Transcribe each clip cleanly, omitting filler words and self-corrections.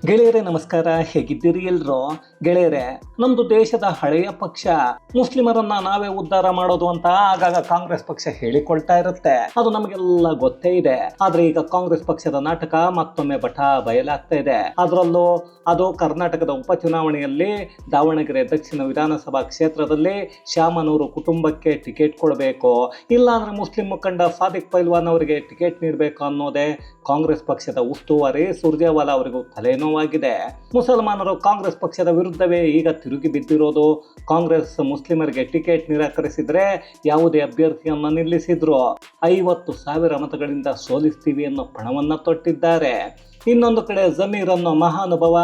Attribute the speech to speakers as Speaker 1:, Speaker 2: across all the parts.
Speaker 1: ಗೆಳೆಯರೇ ನಮಸ್ಕಾರ, ಹೇಗಿದ್ದೀರಿ ಎಲ್ರು? ಗೆಳೆಯರೇ, ನಮ್ದು ದೇಶದ ಹಳೆಯ ಪಕ್ಷ ಮುಸ್ಲಿಮರನ್ನ ನಾವೇ ಉದ್ಧಾರ ಮಾಡೋದು ಅಂತ ಆಗಾಗ ಕಾಂಗ್ರೆಸ್ ಪಕ್ಷ ಹೇಳಿಕೊಳ್ತಾ ಇರುತ್ತೆ. ಅದು ನಮಗೆಲ್ಲ ಗೊತ್ತೇ ಇದೆ. ಆದ್ರೆ ಈಗ ಕಾಂಗ್ರೆಸ್ ಪಕ್ಷದ ನಾಟಕ ಮತ್ತೊಮ್ಮೆ ಬಯಲಾಗ್ತಾ ಇದೆ. ಅದರಲ್ಲೂ ಅದು ಕರ್ನಾಟಕದ ಉಪಚುನಾವಣೆಯಲ್ಲಿ ದಾವಣಗೆರೆ ದಕ್ಷಿಣ ವಿಧಾನಸಭಾ ಕ್ಷೇತ್ರದಲ್ಲಿ ಶ್ಯಾಮನೂರು ಕುಟುಂಬಕ್ಕೆ ಟಿಕೆಟ್ ಕೊಡಬೇಕು, ಇಲ್ಲಾಂದ್ರೆ ಮುಸ್ಲಿಂ ಮುಖಂಡ ಸಾದಿಕ್ ಪೈಲ್ವಾನ್ ಅವರಿಗೆ ಟಿಕೆಟ್ ನೀಡಬೇಕು ಅನ್ನೋದೇ ಕಾಂಗ್ರೆಸ್ ಪಕ್ಷದ ಉಸ್ತುವಾರಿ ಸುರ್ಜೇವಾಲಾ ಅವರಿಗೂ ತಲೆನೋವಾಗಿದೆ. ಮುಸಲ್ಮಾನರು ಕಾಂಗ್ರೆಸ್ ಪಕ್ಷದ ವಿರುದ್ಧವೇ ಈಗ ತಿರುಗಿ ಬಿದ್ದಿರೋದು. ಕಾಂಗ್ರೆಸ್ ಮುಸ್ಲಿಮರಿಗೆ ಟಿಕೆಟ್ ನಿರಾಕರಿಸಿದ್ರೆ ಯಾವುದೇ ಅಭ್ಯರ್ಥಿಯನ್ನ ನಿಲ್ಲಿಸಿದ್ರು 50,000 ಮತಗಳಿಂದ ಸೋಲಿಸ್ತೀವಿ ಅನ್ನೋ ಪಣವನ್ನ ತೊಟ್ಟಿದ್ದಾರೆ. ಇನ್ನೊಂದು ಕಡೆ ಜಮೀರ್ ಅನ್ನೋ ಮಹಾನುಭವ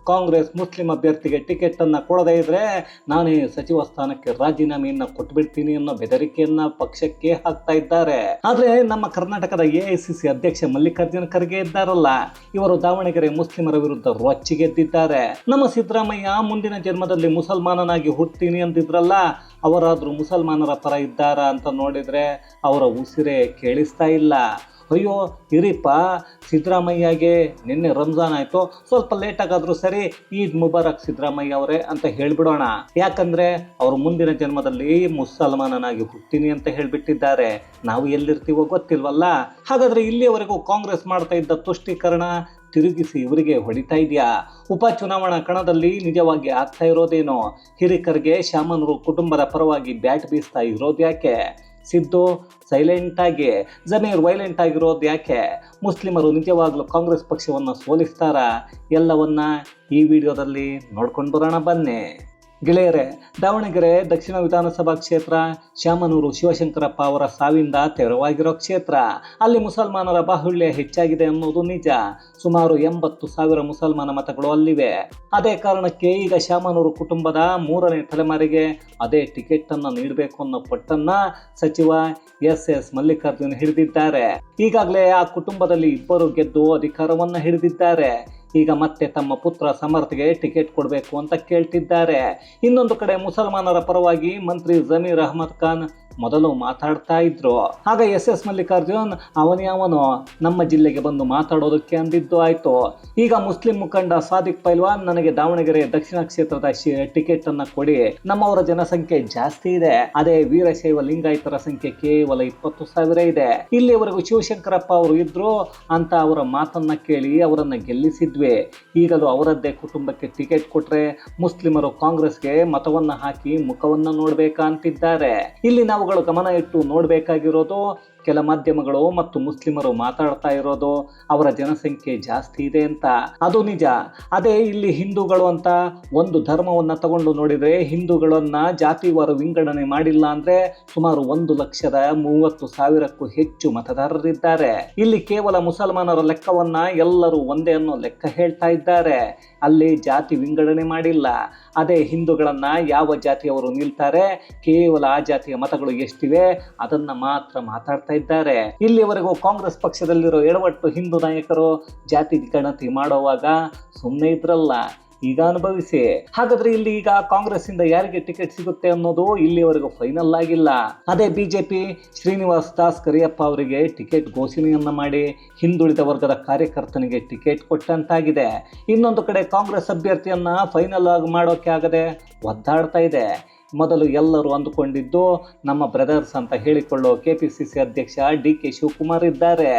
Speaker 1: ಕಾಂಗ್ರೆಸ್ ಮುಸ್ಲಿಂ ಅಭ್ಯರ್ಥಿಗೆ ಟಿಕೆಟ್ ಅನ್ನ ಕೊಡದೇ ಇದ್ರೆ ನಾನೇ ಸಚಿವ ಸ್ಥಾನಕ್ಕೆ ರಾಜೀನಾಮೆಯನ್ನ ಕೊಟ್ಬಿಡ್ತೀನಿ ಅನ್ನೋ ಬೆದರಿಕೆಯನ್ನ ಪಕ್ಷಕ್ಕೆ ಹಾಕ್ತಾ ಇದ್ದಾರೆ. ಆದ್ರೆ ನಮ್ಮ ಕರ್ನಾಟಕದ AICC ಅಧ್ಯಕ್ಷ ಮಲ್ಲಿಕಾರ್ಜುನ ಖರ್ಗೆ ಇದ್ದಾರಲ್ಲ, ಇವರು ದಾವಣಗೆರೆ ಮುಸ್ಲಿಮರ ವಿರುದ್ಧ ರೊಚ್ಚಿಗೆದ್ದಿದ್ದಾರೆ. ನಮ್ಮ ಸಿದ್ದರಾಮಯ್ಯ ಮುಂದಿನ ಜನ್ಮದಲ್ಲಿ ಮುಸಲ್ಮಾನನಾಗಿ ಹುಡ್ತೀನಿ ಅಂತಿದ್ರಲ್ಲ, ಅವರಾದ್ರೂ ಮುಸಲ್ಮಾನರ ಪರ ಇದ್ದಾರಾ ಅಂತ ನೋಡಿದ್ರೆ ಅವರ ಉಸಿರೇ ಕೇಳಿಸ್ತಾ ಇಲ್ಲ. ಅಯ್ಯೋ ಇರಿಪ್ಪ, ಸಿದ್ದರಾಮಯ್ಯಗೆ ನಿನ್ನೆ ರಂಜಾನ್ ಆಯಿತು, ಸ್ವಲ್ಪ ಲೇಟಾಗಾದರೂ ಸರಿ, ಈದ್ ಮುಬಾರಕ್ ಸಿದ್ದರಾಮಯ್ಯ ಅವರೇ ಅಂತ ಹೇಳಿಬಿಡೋಣ. ಯಾಕಂದರೆ ಅವರು ಮುಂದಿನ ಜನ್ಮದಲ್ಲಿ ಮುಸಲ್ಮಾನನಾಗಿ ಹುಡ್ತೀನಿ ಅಂತ ಹೇಳಿಬಿಟ್ಟಿದ್ದಾರೆ. ನಾವು ಎಲ್ಲಿರ್ತೀವೋ ಗೊತ್ತಿಲ್ವಲ್ಲ. ಹಾಗಾದರೆ ಇಲ್ಲಿಯವರೆಗೂ ಕಾಂಗ್ರೆಸ್ ಮಾಡ್ತಾ ಇದ್ದ ತುಷ್ಟೀಕರಣ ತಿರುಗಿಸಿ ಇವರಿಗೆ ಹೊಡಿತಾ ಇದೆಯಾ? ಉಪಚುನಾವಣಾ ಕಣದಲ್ಲಿ ನಿಜವಾಗಿ ಆಗ್ತಾ ಇರೋದೇನೋ? ಹಿರಿಕರಿಗೆ ಶ್ಯಾಮನೂರು ಕುಟುಂಬದ ಪರವಾಗಿ ಬ್ಯಾಟ್ ಬೀಸ್ತಾ ಇರೋದು ಯಾಕೆ? ಸಿದ್ದು ಸೈಲೆಂಟ್ ಆಗಿ, ಜಮೀರ್ ವೈಲೆಂಟ್ ಆಗಿರೋದು ಯಾಕೆ? ಮುಸ್ಲಿಮರು ನಿಜವಾಗ್ಲೂ ಕಾಂಗ್ರೆಸ್ ಪಕ್ಷವನ್ನು ಸೋಲಿಸ್ತಾರಾ? ಎಲ್ಲವನ್ನ ಈ ವಿಡಿಯೋದಲ್ಲಿ ನೋಡ್ಕೊಂಡು ಬರೋಣ ಬನ್ನಿ. ಗೆಳೆಯರೇ, ದಾವಣಗೆರೆ ದಕ್ಷಿಣ ವಿಧಾನಸಭಾ ಕ್ಷೇತ್ರ ಶ್ಯಾಮನೂರು ಶಿವಶಂಕರಪ್ಪ ಅವರ ಸಾವಿಂದ ತೆರವಾಗಿರೋ ಕ್ಷೇತ್ರ. ಅಲ್ಲಿ ಮುಸಲ್ಮಾನರ ಬಾಹುಳ್ಯ ಹೆಚ್ಚಾಗಿದೆ ಅನ್ನೋದು ನಿಜ. ಸುಮಾರು 80,000 ಮುಸಲ್ಮಾನ ಮತಗಳು ಅಲ್ಲಿವೆ. ಅದೇ ಕಾರಣಕ್ಕೆ ಈಗ ಶ್ಯಾಮನೂರು ಕುಟುಂಬದ 3ನೇ ತಲೆಮಾರಿಗೆ ಅದೇ ಟಿಕೆಟ್ ಅನ್ನು ನೀಡಬೇಕು ಅನ್ನೋ ಪಟ್ಟನ್ನ ಸಚಿವ SS ಮಲ್ಲಿಕಾರ್ಜುನ್ ಹಿಡಿದಿದ್ದಾರೆ. ಈಗಾಗಲೇ ಆ ಕುಟುಂಬದಲ್ಲಿ 2 ಗೆದ್ದು ಅಧಿಕಾರವನ್ನ ಹಿಡಿದಿದ್ದಾರೆ. ಈಗ ಮತ್ತೆ ತಮ್ಮ ಪುತ್ರ ಸಮರ್ಥ್ಗೆ ಟಿಕೆಟ್ ಕೊಡಬೇಕು ಅಂತ ಕೇಳ್ತಿದ್ದಾರೆ. ಇನ್ನೊಂದು ಕಡೆ ಮುಸಲ್ಮಾನರ ಪರವಾಗಿ ಮಂತ್ರಿ ಜಮೀರ್ ಅಹಮದ್ ಖಾನ್ ಮೊದಲು ಮಾತಾಡ್ತಾ ಇದ್ರು. ಆಗ SS ಮಲ್ಲಿಕಾರ್ಜುನ್ ಅವನು ನಮ್ಮ ಜಿಲ್ಲೆಗೆ ಬಂದು ಮಾತಾಡೋದಕ್ಕೆ ಅಂದಿದ್ದು ಆಯ್ತು. ಈಗ ಮುಸ್ಲಿಂ ಮುಖಂಡ ಸಾದಿಕ್ ಪೈಲ್ವಾನ್ ನನಗೆ ದಾವಣಗೆರೆ ದಕ್ಷಿಣ ಕ್ಷೇತ್ರದ ಟಿಕೆಟ್ ಅನ್ನ ಕೊಡಿ, ನಮ್ಮವರ ಜನಸಂಖ್ಯೆ ಜಾಸ್ತಿ ಇದೆ, ಅದೇ ವೀರಶೈವ ಲಿಂಗಾಯತರ ಸಂಖ್ಯೆ ಕೇವಲ 20,000 ಇದೆ, ಇಲ್ಲಿವರೆಗೂ ಶಿವಶಂಕರಪ್ಪ ಅವರು ಇದ್ರು ಅಂತ ಅವರ ಮಾತನ್ನ ಕೇಳಿ ಅವರನ್ನ ಗೆಲ್ಲಿಸಿದ್ವಿ. ಈಗಲೂ ಅವರದ್ದೇ ಕುಟುಂಬಕ್ಕೆ ಟಿಕೆಟ್ ಕೊಟ್ರೆ ಮುಸ್ಲಿಮರು ಕಾಂಗ್ರೆಸ್ಗೆ ಮತವನ್ನ ಹಾಕಿ ಮುಖವನ್ನ ನೋಡ್ಬೇಕಾ ಅಂತಿದ್ದಾರೆ. ಇಲ್ಲಿ ನಾವುಗಳು ಗಮನ ಇಟ್ಟು ನೋಡ್ಬೇಕಾಗಿರೋದು, ಕೆಲ ಮಾಧ್ಯಮಗಳು ಮತ್ತು ಮುಸ್ಲಿಮರು ಮಾತಾಡ್ತಾ ಇರೋದು ಅವರ ಜನಸಂಖ್ಯೆ ಜಾಸ್ತಿ ಇದೆ ಅಂತ. ಅದು ನಿಜ. ಅದೇ ಇಲ್ಲಿ ಹಿಂದೂಗಳು ಅಂತ ಒಂದು ಧರ್ಮವನ್ನ ತಗೊಂಡು ನೋಡಿದ್ರೆ ಹಿಂದೂಗಳನ್ನ ಜಾತಿವಾರು ವಿಂಗಡಣೆ ಮಾಡಿಲ್ಲ ಅಂದ್ರೆ ಸುಮಾರು 1,30,30,000ಕ್ಕೂ ಹೆಚ್ಚು ಮತದಾರರಿದ್ದಾರೆ. ಇಲ್ಲಿ ಕೇವಲ ಮುಸಲ್ಮಾನರ ಲೆಕ್ಕವನ್ನ ಎಲ್ಲರೂ ಒಂದೇ ಅನ್ನೋ ಲೆಕ್ಕ ಹೇಳ್ತಾ ಇದ್ದಾರೆ. ಅಲ್ಲಿ ಜಾತಿ ವಿಂಗಡಣೆ ಮಾಡಿಲ್ಲ. ಅದೇ ಹಿಂದೂಗಳನ್ನ ಯಾವ ಜಾತಿಯವರು ನಿಲ್ತಾರೆ, ಕೇವಲ ಆ ಜಾತಿಯ ಮತಗಳು ಎಷ್ಟಿವೆ ಅದನ್ನ ಮಾತ್ರ ಮಾತಾಡ್ತಾ ಇದ್ದಾರೆ. ಇಲ್ಲಿವರೆಗೂ ಕಾಂಗ್ರೆಸ್ ಪಕ್ಷದಲ್ಲಿರೋ ಎಡವಟ್ಟು ಹಿಂದೂ ನಾಯಕರು ಜಾತಿ ಗಣತಿ ಮಾಡುವಾಗ ಸುಮ್ಮನೆ ಇದ್ರಲ್ಲ, ಈಗ ಅನುಭವಿಸಿ. ಹಾಗಾದ್ರೆ ಇಲ್ಲಿ ಈಗ ಕಾಂಗ್ರೆಸ್ ಇಂದ ಯಾರಿಗೆ ಟಿಕೆಟ್ ಸಿಗುತ್ತೆ ಅನ್ನೋದು ಇಲ್ಲಿವರೆಗೂ ಫೈನಲ್ ಆಗಿಲ್ಲ. ಅದೇ ಬಿಜೆಪಿ ಶ್ರೀನಿವಾಸ್ ದಾಸ್ ಕರಿಯಪ್ಪ ಅವರಿಗೆ ಟಿಕೆಟ್ ಘೋಷಣೆಯನ್ನ ಮಾಡಿ ಹಿಂದುಳಿದ ವರ್ಗದ ಕಾರ್ಯಕರ್ತನಿಗೆ ಟಿಕೆಟ್ ಕೊಟ್ಟಂತಾಗಿದೆ. ಇನ್ನೊಂದು ಕಡೆ ಕಾಂಗ್ರೆಸ್ ಅಭ್ಯರ್ಥಿಯನ್ನ ಫೈನಲ್ ಆಗಿ ಮಾಡೋಕೆ ಆಗದೆ ಒದ್ದಾಡ್ತಾ ಇದೆ. ಮೊದಲು ಎಲ್ಲರೂ ಅಂದುಕೊಂಡಿದ್ದು ನಮ್ಮ ಬ್ರದರ್ಸ್ ಅಂತ ಹೇಳಿಕೊಳ್ಳೋ KPCC ಅಧ್ಯಕ್ಷ DK ಶಿವಕುಮಾರ್ ಇದ್ದಾರೆ.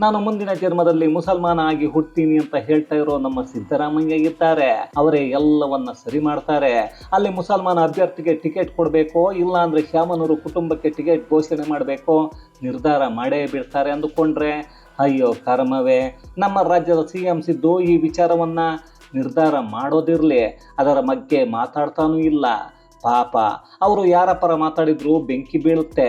Speaker 1: ನಾನು ಮುಂದಿನ ಜನ್ಮದಲ್ಲಿ ಮುಸಲ್ಮಾನ ಆಗಿ ಹುಡ್ತೀನಿ ಅಂತ ಹೇಳ್ತಾ ಇರೋ ನಮ್ಮ ಸಿದ್ದರಾಮಯ್ಯ ಇದ್ದಾರೆ. ಅವರೇ ಎಲ್ಲವನ್ನ ಸರಿ ಮಾಡ್ತಾರೆ. ಅಲ್ಲಿ ಮುಸಲ್ಮಾನ ಅಭ್ಯರ್ಥಿಗೆ ಟಿಕೆಟ್ ಕೊಡಬೇಕು, ಇಲ್ಲ ಅಂದ್ರೆ ಶ್ಯಾಮನೂರು ಕುಟುಂಬಕ್ಕೆ ಟಿಕೆಟ್ ಘೋಷಣೆ ಮಾಡಬೇಕು, ನಿರ್ಧಾರ ಮಾಡೇ ಬಿಡ್ತಾರೆ ಅಂದುಕೊಂಡ್ರೆ ಅಯ್ಯೋ ಕರ್ಮವೇ. ನಮ್ಮ ರಾಜ್ಯದ CM ಸಿದ್ದು ಈ ವಿಚಾರವನ್ನ ನಿರ್ಧಾರ ಮಾಡೋದಿರ್ಲಿ, ಅದರ ಬಗ್ಗೆ ಮಾತಾಡ್ತಾನೂ ಇಲ್ಲ. ಪಾಪ, ಅವರು ಯಾರ ಪರ ಮಾತಾಡಿದ್ರು ಬೆಂಕಿ ಬೀಳುತ್ತೆ,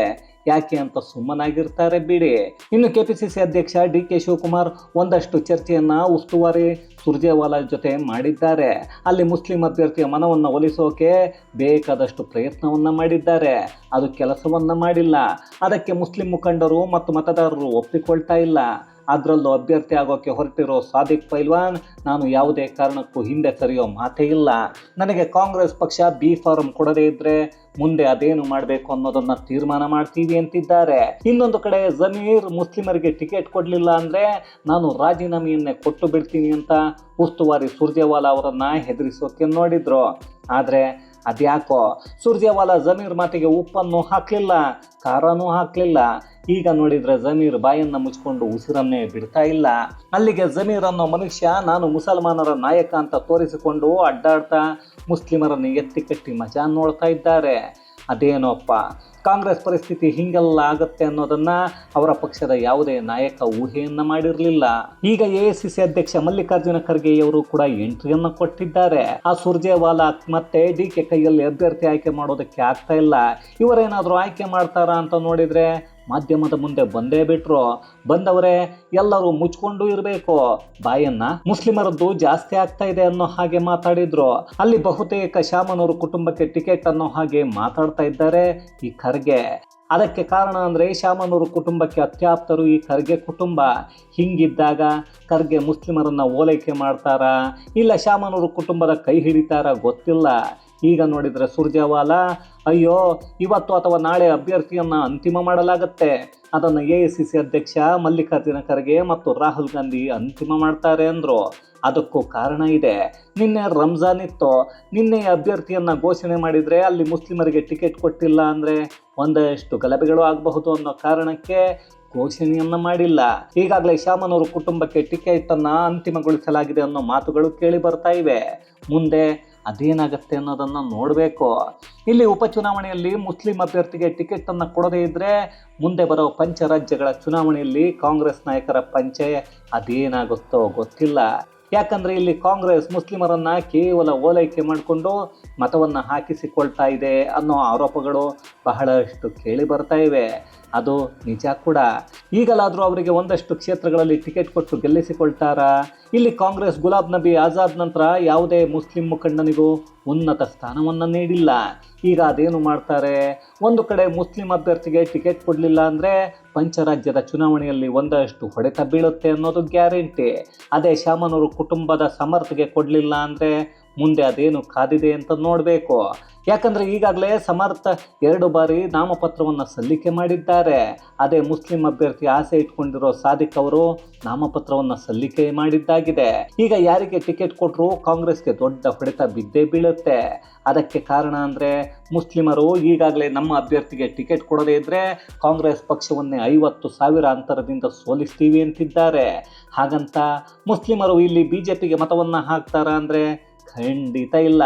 Speaker 1: ಯಾಕೆ ಅಂತ ಸುಮ್ಮನಾಗಿರ್ತಾರೆ ಬಿಡಿ. ಇನ್ನು KPCC ಅಧ್ಯಕ್ಷ DK ಶಿವಕುಮಾರ್ ಒಂದಷ್ಟು ಚರ್ಚೆಯನ್ನ ಉಸ್ತುವಾರಿ ಸುರ್ಜೇವಾಲಾ ಜೊತೆ ಮಾಡಿದ್ದಾರೆ. ಅಲ್ಲಿ ಮುಸ್ಲಿಂ ಅಭ್ಯರ್ಥಿಯ ಮನವನ್ನು ಒಲಿಸೋಕೆ ಬೇಕಾದಷ್ಟು ಪ್ರಯತ್ನವನ್ನ ಮಾಡಿದ್ದಾರೆ. ಅದು ಕೆಲಸವನ್ನ ಮಾಡಿಲ್ಲ. ಅದಕ್ಕೆ ಮುಸ್ಲಿಂ ಮುಖಂಡರು ಮತ್ತು ಮತದಾರರು ಒಪ್ಪಿಕೊಳ್ತಾ ಇಲ್ಲ. ಅದರಲ್ಲೂ ಅಭ್ಯರ್ಥಿ ಆಗೋಕ್ಕೆ ಹೊರಟಿರೋ ಸಾದಿಕ್ ಪೈಲ್ವಾನ್, ನಾನು ಯಾವುದೇ ಕಾರಣಕ್ಕೂ ಹಿಂದೆ ಸರಿಯೋ ಮಾತೇ ಇಲ್ಲ. ನನಗೆ ಕಾಂಗ್ರೆಸ್ ಪಕ್ಷ ಬಿ ಫಾರಂ ಕೊಡದೇ ಇದ್ರೆ ಮುಂದೆ ಅದೇನು ಮಾಡಬೇಕು ಅನ್ನೋದನ್ನ ತೀರ್ಮಾನ ಮಾಡ್ತೀವಿ ಅಂತಿದ್ದಾರೆ. ಇನ್ನೊಂದು ಕಡೆ ಜಮೀರ್ ಮುಸ್ಲಿಮರಿಗೆ ಟಿಕೆಟ್ ಕೊಡಲಿಲ್ಲ ಅಂದ್ರೆ ನಾನು ರಾಜೀನಾಮೆಯನ್ನೇ ಕೊಟ್ಟು ಬಿಡ್ತೀನಿ ಅಂತ ಉಸ್ತುವಾರಿ ಸುರ್ಜೇವಾಲಾ ಅವರನ್ನ ಹೆದರಿಸೋಕೆ ನೋಡಿದ್ರು. ಆದರೆ ಅದ್ಯಾಕೋ ಸುರ್ಜೇವಾಲಾ ಜಮೀರ್ ಮಾತಿಗೆ ಉಪ್ಪನ್ನು ಹಾಕಲಿಲ್ಲ, ಖಾರನೂ ಹಾಕಲಿಲ್ಲ. ಈಗ ನೋಡಿದ್ರೆ ಜಮೀರ್ ಬಾಯನ್ನ ಮುಚ್ಕೊಂಡು ಉಸಿರನ್ನೇ ಬಿಡ್ತಾ ಇಲ್ಲ. ಅಲ್ಲಿಗೆ ಜಮೀರ್ ಅನ್ನೋ ಮನುಷ್ಯ ನಾನು ಮುಸಲ್ಮಾನರ ನಾಯಕ ಅಂತ ತೋರಿಸಿಕೊಂಡು ಅಡ್ಡಾಡ್ತಾ ಮುಸ್ಲಿಮರನ್ನು ಎತ್ತಿ ಕಟ್ಟಿ ಮಜಾ ನೋಡ್ತಾ ಇದ್ದಾರೆ. ಅದೇನೋಪ್ಪ, ಕಾಂಗ್ರೆಸ್ ಪರಿಸ್ಥಿತಿ ಹಿಂಗೆಲ್ಲ ಆಗುತ್ತೆ ಅನ್ನೋದನ್ನ ಅವರ ಪಕ್ಷದ ಯಾವುದೇ ನಾಯಕ ಊಹೆಯನ್ನ ಮಾಡಿರಲಿಲ್ಲ. ಈಗ ಎಐಸಿಸಿ ಅಧ್ಯಕ್ಷ ಮಲ್ಲಿಕಾರ್ಜುನ ಖರ್ಗೆಯವರು ಕೂಡ ಎಂಟ್ರಿಯನ್ನ ಕೊಟ್ಟಿದ್ದಾರೆ. ಆ ಸುರ್ಜೇವಾಲಾ ಮತ್ತೆ ಡಿಕೆ ಕೈಯಲ್ಲಿ ಅಭ್ಯರ್ಥಿ ಆಯ್ಕೆ ಮಾಡೋದಕ್ಕೆ ಆಗ್ತಾ ಇಲ್ಲ. ಇವರೇನಾದ್ರೂ ಆಯ್ಕೆ ಮಾಡ್ತಾರಾ ಅಂತ ನೋಡಿದ್ರೆ ಮಾಧ್ಯಮದ ಮುಂದೆ ಬಂದೇ ಬಿಟ್ರು. ಬಂದವರೇ ಎಲ್ಲರೂ ಮುಚ್ಕೊಂಡು ಇರಬೇಕು, ಬಾಯನ್ನ ಮುಸ್ಲಿಮರದ್ದು ಜಾಸ್ತಿ ಆಗ್ತಾ ಇದೆ ಅನ್ನೋ ಹಾಗೆ ಮಾತಾಡಿದ್ರು. ಅಲ್ಲಿ ಬಹುತೇಕ ಶಾಮನೂರು ಕುಟುಂಬಕ್ಕೆ ಟಿಕೆಟ್ ಅನ್ನೋ ಹಾಗೆ ಮಾತಾಡ್ತಾ ಇದ್ದಾರೆ ಈ ಖರ್ಗೆ. ಅದಕ್ಕೆ ಕಾರಣ ಅಂದರೆ ಶಾಮನೂರು ಕುಟುಂಬಕ್ಕೆ ಅತ್ಯಾಪ್ತರು ಈ ಖರ್ಗೆ ಕುಟುಂಬ. ಹಿಂಗಿದ್ದಾಗ ಖರ್ಗೆ ಮುಸ್ಲಿಮರನ್ನ ಓಲೈಕೆ ಮಾಡ್ತಾರಾ ಇಲ್ಲ ಶಾಮನೂರು ಕುಟುಂಬದ ಕೈ ಹಿಡಿತಾರ ಗೊತ್ತಿಲ್ಲ. ಈಗ ನೋಡಿದರೆ ಸುರ್ಜೇವಾಲಾ, ಅಯ್ಯೋ ಇವತ್ತು ಅಥವಾ ನಾಳೆ ಅಭ್ಯರ್ಥಿಯನ್ನ ಅಂತಿಮ ಮಾಡಲಾಗುತ್ತೆ, ಅದನ್ನು ಎಐಸಿಸಿ ಅಧ್ಯಕ್ಷ ಮಲ್ಲಿಕಾರ್ಜುನ ಖರ್ಗೆ ಮತ್ತು ರಾಹುಲ್ ಗಾಂಧಿ ಅಂತಿಮ ಮಾಡ್ತಾರೆ ಅಂದರು. ಅದಕ್ಕೂ ಕಾರಣ ಇದೆ. ನಿನ್ನೆ ರಂಜಾನ್ ಇತ್ತು. ನಿನ್ನೆ ಅಭ್ಯರ್ಥಿಯನ್ನ ಘೋಷಣೆ ಮಾಡಿದರೆ ಅಲ್ಲಿ ಮುಸ್ಲಿಮರಿಗೆ ಟಿಕೆಟ್ ಕೊಟ್ಟಿಲ್ಲ ಅಂದರೆ ಒಂದಷ್ಟು ಗಲಭೆಗಳು ಆಗಬಹುದು ಅನ್ನೋ ಕಾರಣಕ್ಕೆ ಘೋಷಣೆಯನ್ನ ಮಾಡಿಲ್ಲ. ಈಗಾಗಲೇ ಶಾಮನೂರು ಕುಟುಂಬಕ್ಕೆ ಟಿಕೆಟ್ ಅನ್ನ ಅಂತಿಮಗೊಳಿಸಲಾಗಿದೆ ಅನ್ನೋ ಮಾತುಗಳು ಕೇಳಿ ಬರ್ತಾ ಇವೆ. ಮುಂದೆ ಅದೇನಾಗತ್ತೆ ಅನ್ನೋದನ್ನು ನೋಡಬೇಕು. ಇಲ್ಲಿ ಉಪಚುನಾವಣೆಯಲ್ಲಿ ಮುಸ್ಲಿಂ ಅಭ್ಯರ್ಥಿಗೆ ಟಿಕೆಟ್ ಅನ್ನು ಕೊಡದೇ ಇದ್ರೆ ಮುಂದೆ ಬರೋ ಪಂಚರಾಜ್ಯಗಳ ಚುನಾವಣೆಯಲ್ಲಿ ಕಾಂಗ್ರೆಸ್ ನಾಯಕರ ಪಂಚೆ ಅದೇನಾಗುತ್ತೋ ಗೊತ್ತಿಲ್ಲ. ಯಾಕಂದ್ರೆ ಇಲ್ಲಿ ಕಾಂಗ್ರೆಸ್ ಮುಸ್ಲಿಮರನ್ನ ಕೇವಲ ಓಲೈಕೆ ಮಾಡಿಕೊಂಡು ಮತವನ್ನು ಹಾಕಿಸಿಕೊಳ್ತಾ ಇದೆ ಅನ್ನೋ ಆರೋಪಗಳು ಬಹಳಷ್ಟು ಕೇಳಿ ಬರ್ತಾ ಇವೆ. ಅದು ನಿಜ ಕೂಡ. ಈಗಲಾದರೂ ಅವರಿಗೆ ಒಂದಷ್ಟು ಕ್ಷೇತ್ರಗಳಲ್ಲಿ ಟಿಕೆಟ್ ಕೊಟ್ಟು ಗೆಲ್ಲಿಸಿಕೊಳ್ತಾರಾ? ಇಲ್ಲಿ ಕಾಂಗ್ರೆಸ್ ಗುಲಾಬ್ ನಬಿ ಆಜಾದ್ ನಂತರ ಯಾವುದೇ ಮುಸ್ಲಿಂ ಮುಖಂಡನಿಗೂ ಉನ್ನತ ಸ್ಥಾನವನ್ನು ನೀಡಿಲ್ಲ. ಈಗ ಅದೇನು ಮಾಡ್ತಾರೆ? ಒಂದು ಕಡೆ ಮುಸ್ಲಿಂ ಅಭ್ಯರ್ಥಿಗೆ ಟಿಕೆಟ್ ಕೊಡಲಿಲ್ಲ ಅಂದರೆ ಪಂಚರಾಜ್ಯದ ಚುನಾವಣೆಯಲ್ಲಿ ಒಂದಷ್ಟು ಹೊಡೆತ ಬೀಳುತ್ತೆ ಅನ್ನೋದು ಗ್ಯಾರಂಟಿ. ಅದೇ ಶಾಮನೂರು ಕುಟುಂಬದ ಸಮರ್ಥಗೆ ಕೊಡಲಿಲ್ಲ ಅಂದರೆ ಮುಂದೆ ಅದೇನು ಕಾದಿದೆ ಅಂತ ನೋಡಬೇಕು. ಯಾಕಂದರೆ ಈಗಾಗಲೇ ಸಮರ್ಥ 2 ಬಾರಿ ನಾಮಪತ್ರವನ್ನು ಸಲ್ಲಿಕೆ ಮಾಡಿದ್ದಾರೆ. ಅದೇ ಮುಸ್ಲಿಂ ಅಭ್ಯರ್ಥಿ ಆಸೆ ಇಟ್ಕೊಂಡಿರೋ ಸಾದಿಕ್ ಅವರು ನಾಮಪತ್ರವನ್ನು ಸಲ್ಲಿಕೆ ಮಾಡಿದ್ದಾಗಿದೆ. ಈಗ ಯಾರಿಗೆ ಟಿಕೆಟ್ ಕೊಟ್ಟರು ಕಾಂಗ್ರೆಸ್ಗೆ ದೊಡ್ಡ ಹೊಡೆತ ಬಿದ್ದೇ ಬೀಳುತ್ತೆ. ಅದಕ್ಕೆ ಕಾರಣ ಅಂದರೆ ಮುಸ್ಲಿಮರು ಈಗಾಗಲೇ ನಮ್ಮ ಅಭ್ಯರ್ಥಿಗೆ ಟಿಕೆಟ್ ಕೊಡದೇ ಇದ್ದರೆ ಕಾಂಗ್ರೆಸ್ ಪಕ್ಷವನ್ನೇ 50,000 ಅಂತರದಿಂದ ಸೋಲಿಸ್ತೀವಿ ಅಂತಿದ್ದಾರೆ. ಹಾಗಂತ ಮುಸ್ಲಿಮರು ಇಲ್ಲಿ BJPಗೆ ಮತವನ್ನು ಹಾಕ್ತಾರಾ ಅಂದರೆ ಖಂಡಿತ ಇಲ್ಲ.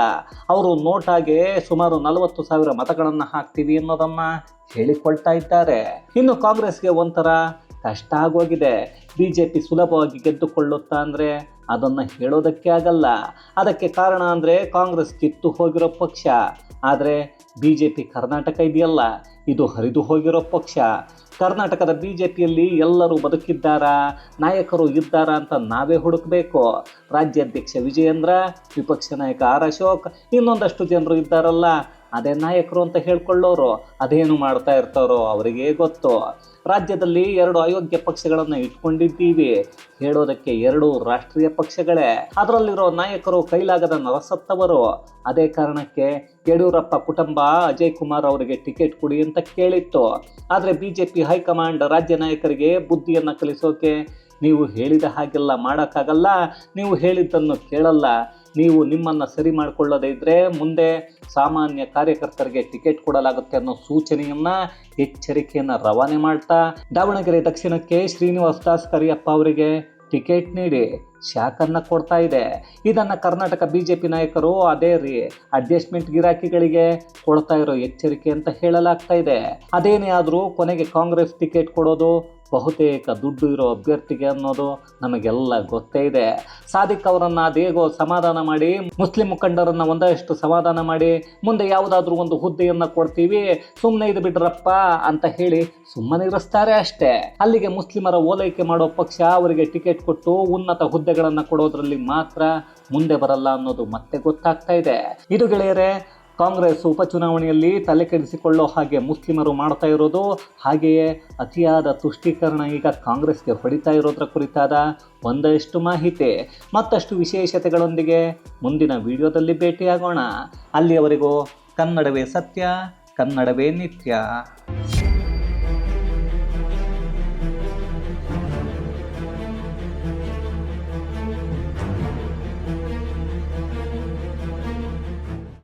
Speaker 1: ಅವರು ನೋಟಾಗೆ ಸುಮಾರು 40,000 ಮತಗಳನ್ನು ಹಾಕ್ತೀವಿ ಅನ್ನೋದನ್ನು ಹೇಳಿಕೊಳ್ತಾ ಇದ್ದಾರೆ. ಇನ್ನು ಕಾಂಗ್ರೆಸ್ಗೆ ಒಂಥರ ಕಷ್ಟ ಆಗೋಗಿದೆ. BJP ಸುಲಭವಾಗಿ ಗೆದ್ದುಕೊಳ್ಳುತ್ತಾ ಅಂದರೆ ಅದನ್ನು ಹೇಳೋದಕ್ಕೆ ಆಗಲ್ಲ. ಅದಕ್ಕೆ ಕಾರಣ ಅಂದರೆ ಕಾಂಗ್ರೆಸ್ ಕಿತ್ತು ಹೋಗಿರೋ ಪಕ್ಷ. ಆದರೆ BJP ಕರ್ನಾಟಕ ಇದೆಯಲ್ಲ, ಇದು ಹರಿದು ಹೋಗಿರೋ ಪಕ್ಷ. ಕರ್ನಾಟಕದ BJPಯಲ್ಲಿ ಎಲ್ಲರೂ ಬದುಕಿದ್ದಾರಾ, ನಾಯಕರು ಇದ್ದಾರಾ ಅಂತ ನಾವೇ ಹುಡುಕಬೇಕು. ರಾಜ್ಯಾಧ್ಯಕ್ಷ ವಿಜಯೇಂದ್ರ, ವಿಪಕ್ಷ ನಾಯಕ ಆರ್ ಅಶೋಕ್, ಇನ್ನೊಂದಷ್ಟು ಜನರು ಇದ್ದಾರಲ್ಲ, ಅದೇ ನಾಯಕರು ಅಂತ ಹೇಳ್ಕೊಳ್ಳೋರು. ಅದೇನು ಮಾಡ್ತಾ ಇರ್ತಾರೋ ಅವರಿಗೇ ಗೊತ್ತು. ರಾಜ್ಯದಲ್ಲಿ 2 ಅಯೋಗ್ಯ ಪಕ್ಷಗಳನ್ನು ಇಟ್ಕೊಂಡಿದ್ದೀವಿ. ಹೇಳೋದಕ್ಕೆ 2 ರಾಷ್ಟ್ರೀಯ ಪಕ್ಷಗಳೇ. ಅದರಲ್ಲಿರೋ ನಾಯಕರು ಕೈಲಾಗದ ನರಸತ್ತವರು. ಅದೇ ಕಾರಣಕ್ಕೆ ಯಡಿಯೂರಪ್ಪ ಕುಟುಂಬ ಅಜಯ್ ಕುಮಾರ್ ಅವರಿಗೆ ಟಿಕೆಟ್ ಕೊಡಿ ಅಂತ ಕೇಳಿತ್ತು. ಆದರೆ BJP ಹೈಕಮಾಂಡ್ ರಾಜ್ಯ ನಾಯಕರಿಗೆ ಬುದ್ಧಿಯನ್ನು ಕಲಿಸೋಕೆ ನೀವು ಹೇಳಿದ ಹಾಗೆಲ್ಲ ಮಾಡೋಕ್ಕಾಗಲ್ಲ, ನೀವು ಹೇಳಿದ್ದನ್ನು ಕೇಳಲ್ಲ, ನೀವು ನಿಮ್ಮನ್ನು ಸರಿ ಮಾಡಿಕೊಳ್ಳದೇ ಇದ್ದರೆ ಮುಂದೆ ಸಾಮಾನ್ಯ ಕಾರ್ಯಕರ್ತರಿಗೆ ಟಿಕೆಟ್ ಕೊಡಲಾಗುತ್ತೆ ಅನ್ನೋ ಸೂಚನೆಯನ್ನು, ಎಚ್ಚರಿಕೆಯನ್ನು ರವಾನೆ ಮಾಡ್ತಾ ದಾವಣಗೆರೆ ದಕ್ಷಿಣಕ್ಕೆ ಶ್ರೀನಿವಾಸ್ ದಾಸ್ ಕರಿಯಪ್ಪ ಅವರಿಗೆ ಟಿಕೆಟ್ ನೀಡಿ ಶಾಕನ್ನು ಕೊಡ್ತಾ ಇದೆ. ಇದನ್ನು ಕರ್ನಾಟಕ BJP ನಾಯಕರು ಅದೇ ಅಡ್ಜಸ್ಟ್ಮೆಂಟ್ ಗಿರಾಕಿಗಳಿಗೆ ಕೊಡ್ತಾ ಇರೋ ಎಚ್ಚರಿಕೆ ಅಂತ ಹೇಳಲಾಗ್ತಾ ಇದೆ. ಅದೇನೇ ಆದರೂ ಕೊನೆಗೆ ಕಾಂಗ್ರೆಸ್ ಟಿಕೆಟ್ ಕೊಡೋದು ಬಹುತೇಕ ದುಡ್ಡು ಇರೋ ಅಭ್ಯರ್ಥಿಗೆ ಅನ್ನೋದು ನಮಗೆಲ್ಲ ಗೊತ್ತೇ ಇದೆ. ಸಾದಿಕ್ ಅವರನ್ನು ಅದೇಗೋ ಸಮಾಧಾನ ಮಾಡಿ, ಮುಸ್ಲಿಂ ಮುಖಂಡರನ್ನು ಒಂದಷ್ಟು ಸಮಾಧಾನ ಮಾಡಿ, ಮುಂದೆ ಯಾವುದಾದ್ರೂ ಒಂದು ಹುದ್ದೆಯನ್ನು ಕೊಡ್ತೀವಿ, ಸುಮ್ಮನೆ ಇದು ಬಿಡ್ರಪ್ಪ ಅಂತ ಹೇಳಿ ಸುಮ್ಮನಿರಿಸ್ತಾರೆ ಅಷ್ಟೇ. ಅಲ್ಲಿಗೆ ಮುಸ್ಲಿಮರ ಓಲೈಕೆ ಮಾಡೋ ಪಕ್ಷ ಅವರಿಗೆ ಟಿಕೆಟ್ ಕೊಟ್ಟು ಉನ್ನತ ಹುದ್ದೆಗಳನ್ನು ಕೊಡೋದ್ರಲ್ಲಿ ಮಾತ್ರ ಮುಂದೆ ಬರಲ್ಲ ಅನ್ನೋದು ಮತ್ತೆ ಗೊತ್ತಾಗ್ತಾ ಇದೆ. ಇದು ಗೆಳೆಯರೇ, ಕಾಂಗ್ರೆಸ್ ಉಪಚುನಾವಣೆಯಲ್ಲಿ ತಲೆ ಕೆಡಿಸಿಕೊಳ್ಳೋ ಹಾಗೆ ಮುಸ್ಲಿಮರು ಮಾಡ್ತಾ ಇರೋದು, ಹಾಗೆಯೇ ಅತಿಯಾದ ತುಷ್ಟೀಕರಣ ಈಗ ಕಾಂಗ್ರೆಸ್ಗೆ ಹೊಡಿತಾ ಇರೋದ್ರ ಕುರಿತಾದ ಒಂದಷ್ಟು ಮಾಹಿತಿ ಮತ್ತಷ್ಟು ವಿಶೇಷತೆಗಳೊಂದಿಗೆ ಮುಂದಿನ ವಿಡಿಯೋದಲ್ಲಿ ಭೇಟಿಯಾಗೋಣ. ಅಲ್ಲಿಯವರೆಗೂ ಕನ್ನಡವೇ ಸತ್ಯ, ಕನ್ನಡವೇ ನಿತ್ಯ.